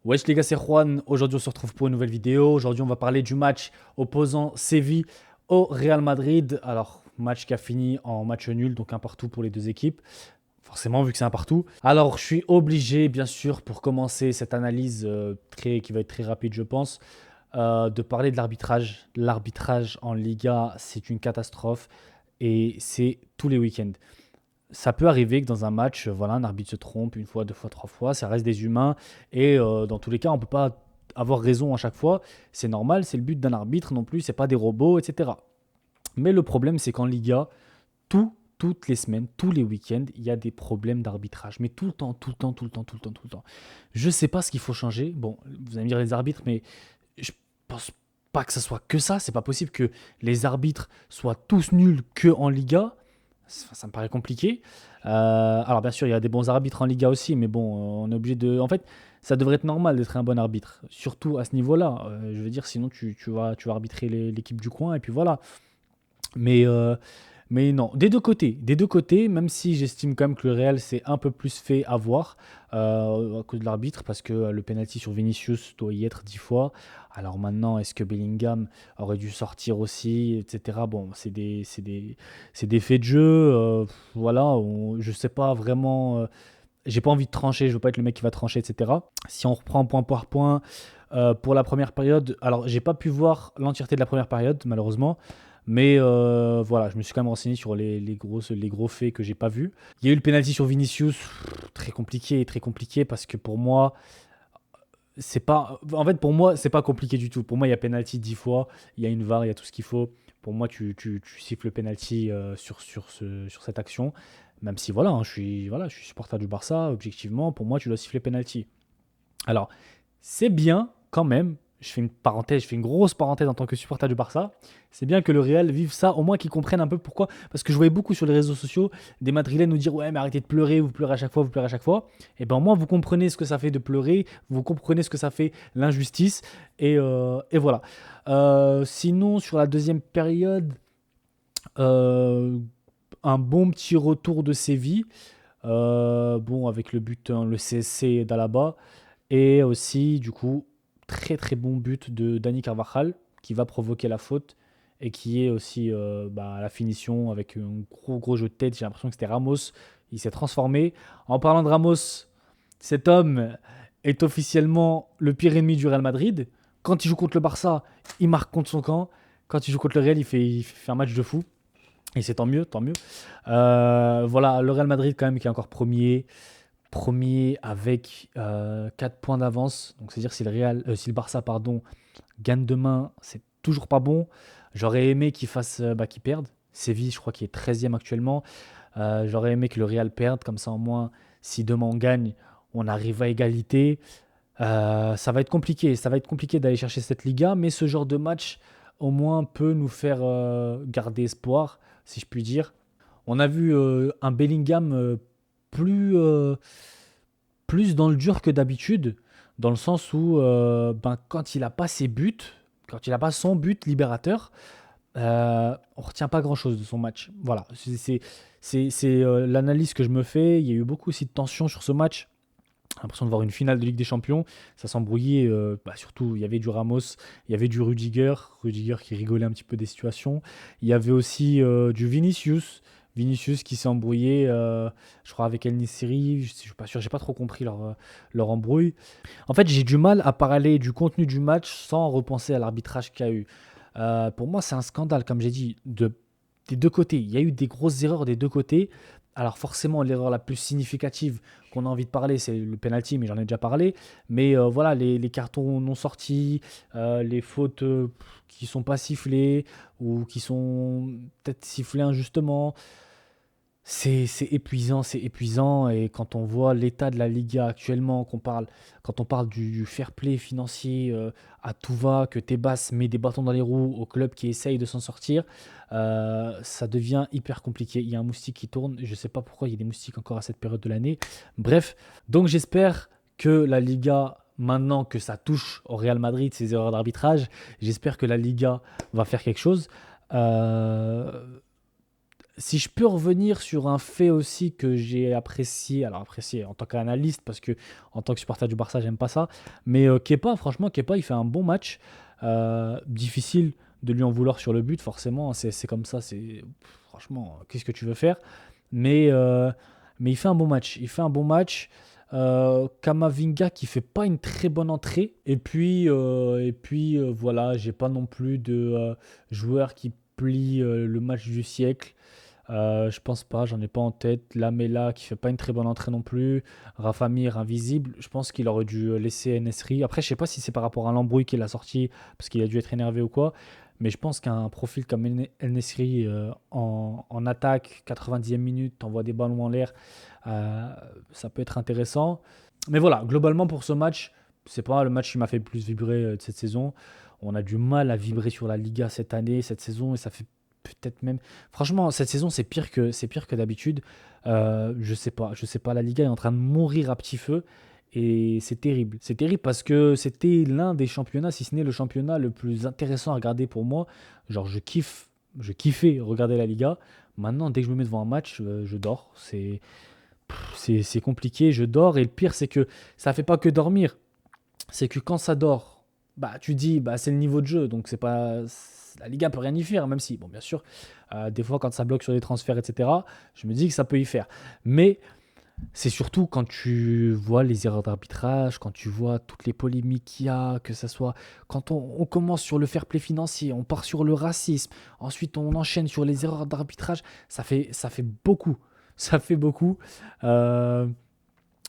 Wesh les gars, c'est Juan. Aujourd'hui, on se retrouve pour une nouvelle vidéo. Aujourd'hui, on va parler du match opposant Séville au Real Madrid. Alors, match qui a fini en match nul, donc un partout pour les deux équipes. Forcément, vu que c'est un partout. Alors, je suis obligé, bien sûr, pour commencer cette analyse qui va être très rapide, je pense, de parler de l'arbitrage. L'arbitrage en Liga, c'est une catastrophe et c'est tous les week-ends. Ça peut arriver que dans un match, voilà, un arbitre se trompe une fois, deux fois, trois fois, ça reste des humains et dans tous les cas, on ne peut pas avoir raison à chaque fois. C'est normal, c'est le but d'un arbitre non plus, c'est pas des robots, etc. Mais le problème, c'est qu'en Liga, toutes les semaines, tous les week-ends, il y a des problèmes d'arbitrage. Mais tout le temps, tout le temps, tout le temps, tout le temps, tout le temps. Je ne sais pas ce qu'il faut changer. Bon, vous allez me dire les arbitres, mais je pense pas que ça soit que ça. C'est pas possible que les arbitres soient tous nuls que en Liga. Ça me paraît compliqué. Alors bien sûr, il y a des bons arbitres en Liga aussi, mais bon, on est obligé de. En fait, ça devrait être normal d'être un bon arbitre, surtout à ce niveau-là. Je veux dire, sinon tu vas arbitrer l'équipe du coin et puis voilà. Mais, euh, mais non, des deux côtés, même si j'estime quand même que le Real s'est un peu plus fait avoir à cause de l'arbitre, parce que le penalty sur Vinicius doit y être 10 fois. Alors maintenant, est-ce que Bellingham aurait dû sortir aussi, etc. Bon, c'est des faits de jeu. Voilà, je sais pas vraiment. J'ai pas envie de trancher, je veux pas être le mec qui va trancher, etc. Si on reprend point par point, pour la première période, alors j'ai pas pu voir l'entièreté de la première période, malheureusement. Mais voilà, je me suis quand même renseigné sur les gros faits que j'ai pas vus. Il y a eu le penalty sur Vinicius, très compliqué parce que pour moi, c'est pas. En fait, pour moi, c'est pas compliqué du tout. Pour moi, il y a penalty 10 fois, il y a une VAR, il y a tout ce qu'il faut. Pour moi, tu siffles le penalty sur cette action. Même si voilà, hein, je suis supporter du Barça, objectivement, pour moi, tu dois siffler penalty. Alors, c'est bien quand même, je fais une parenthèse, je fais une grosse parenthèse en tant que supporter du Barça, c'est bien que le Real vive ça, au moins qu'ils comprennent un peu pourquoi. Parce que je voyais beaucoup sur les réseaux sociaux des Madrilènes nous dire ouais mais arrêtez de pleurer, vous pleurez à chaque fois, vous pleurez à chaque fois. Et ben au moins vous comprenez ce que ça fait de pleurer, vous comprenez ce que ça fait l'injustice, et voilà. Sinon sur la deuxième période, euh, un bon petit retour de Séville, bon avec le but, hein, le CSC d'Alaba. Et aussi, du coup, très très bon but de Dani Carvajal qui va provoquer la faute et qui est aussi à la finition avec un gros gros jeu de tête. J'ai l'impression que c'était Ramos. Il s'est transformé. En parlant de Ramos, cet homme est officiellement le pire ennemi du Real Madrid. Quand il joue contre le Barça, il marque contre son camp. Quand il joue contre le Real, il fait un match de fou. Et c'est tant mieux, tant mieux. Voilà, le Real Madrid quand même qui est encore premier avec 4 points d'avance. Donc c'est-à-dire si le Barça pardon, gagne demain, c'est toujours pas bon. J'aurais aimé qu'il perde. Séville, je crois qu'il est 13e actuellement. J'aurais aimé que le Real perde, comme ça au moins, si demain on gagne, on arrive à égalité. Ça va être compliqué d'aller chercher cette Liga, mais ce genre de match, au moins, peut nous faire garder espoir, si je puis dire. On a vu un Bellingham plus, euh, plus dans le dur que d'habitude, dans le sens où quand il n'a pas ses buts, quand il n'a pas son but libérateur, on ne retient pas grand-chose de son match. Voilà, c'est l'analyse que je me fais. Il y a eu beaucoup aussi de tension sur ce match. J'ai l'impression de voir une finale de Ligue des Champions. Ça s'embrouillait, surtout il y avait du Ramos, il y avait du Rudiger qui rigolait un petit peu des situations. Il y avait aussi du Vinicius qui s'est embrouillé, je crois avec El Nessiri. Je suis pas sûr, j'ai pas trop compris leur embrouille. En fait, j'ai du mal à parler du contenu du match sans repenser à l'arbitrage qu'il y a eu. Pour moi, c'est un scandale, comme j'ai dit, des deux côtés. Il y a eu des grosses erreurs des deux côtés. Alors forcément, l'erreur la plus significative qu'on a envie de parler, c'est le penalty, mais j'en ai déjà parlé. Mais voilà, les cartons non sortis, les fautes qui sont pas sifflées ou qui sont peut-être sifflées injustement. C'est épuisant, c'est épuisant. Et quand on voit l'état de la Liga actuellement, quand on parle du fair play financier à tout va, que Tebas met des bâtons dans les roues au club qui essaye de s'en sortir, ça devient hyper compliqué. Il y a un moustique qui tourne. Je ne sais pas pourquoi il y a des moustiques encore à cette période de l'année. Bref, donc j'espère que la Liga, maintenant que ça touche au Real Madrid, ces erreurs d'arbitrage, j'espère que la Liga va faire quelque chose. Euh, Si je peux revenir sur un fait aussi que j'ai apprécié, alors apprécié en tant qu'analyste, parce que en tant que supporter du Barça, j'aime pas ça, mais Kepa, franchement, Kepa, il fait un bon match. Difficile de lui en vouloir sur le but, forcément, c'est comme ça, franchement, qu'est-ce que tu veux faire? Mais, euh, mais il fait un bon match. Il fait un bon match. Kamavinga qui fait pas une très bonne entrée. Et puis voilà, j'ai pas non plus de joueur qui plie le match du siècle. Je pense pas, j'en ai pas en tête. Lamela qui fait pas une très bonne entrée non plus. Rafa Mir invisible. Je pense qu'il aurait dû laisser Nesri. Après, je sais pas si c'est par rapport à l'embrouille qu'il a sorti parce qu'il a dû être énervé ou quoi. Mais je pense qu'un profil comme El Nesri en attaque, 90e minute, t'envoie des ballons en l'air, euh, ça peut être intéressant. Mais voilà, globalement pour ce match, c'est pas le match qui m'a fait le plus vibrer de cette saison. On a du mal à vibrer sur la Liga cette année, cette saison, et ça fait peut-être même. Franchement, cette saison, c'est pire que d'habitude. Je sais pas. La Liga est en train de mourir à petit feu. Et c'est terrible. C'est terrible parce que c'était l'un des championnats, si ce n'est le championnat le plus intéressant à regarder pour moi. Genre, je kiffais regarder la Liga. Maintenant, dès que je me mets devant un match, je dors. C'est compliqué, je dors. Et le pire, c'est que ça fait pas que dormir. C'est que quand ça dort, bah, tu dis, bah, c'est le niveau de jeu. Donc, la Liga peut rien y faire, même si, bon, bien sûr, des fois, quand ça bloque sur des transferts, etc., je me dis que ça peut y faire. Mais c'est surtout quand tu vois les erreurs d'arbitrage, quand tu vois toutes les polémiques qu'il y a, que ça soit quand on commence sur le fair play financier, on part sur le racisme, ensuite on enchaîne sur les erreurs d'arbitrage, ça fait beaucoup. Ça fait beaucoup. Euh,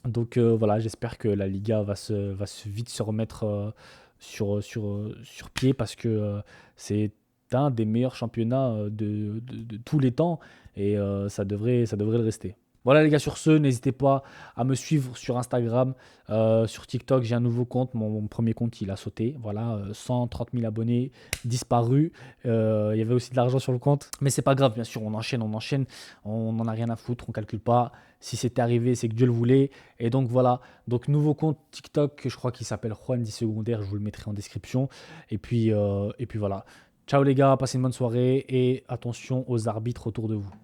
donc voilà, j'espère que la Liga vite se remettre sur pied parce que c'est un des meilleurs championnats de tous les temps et ça devrait le rester. Voilà les gars, sur ce, n'hésitez pas à me suivre sur Instagram, sur TikTok, j'ai un nouveau compte, mon premier compte il a sauté, voilà, 130 000 abonnés, disparu, il y avait aussi de l'argent sur le compte, mais c'est pas grave, bien sûr, on enchaîne, on n'en a rien à foutre, on calcule pas, si c'était arrivé, c'est que Dieu le voulait. Et donc voilà, donc nouveau compte TikTok, je crois qu'il s'appelle Juan 10 secondaire, je vous le mettrai en description. Et puis voilà. Ciao les gars, passez une bonne soirée et attention aux arbitres autour de vous.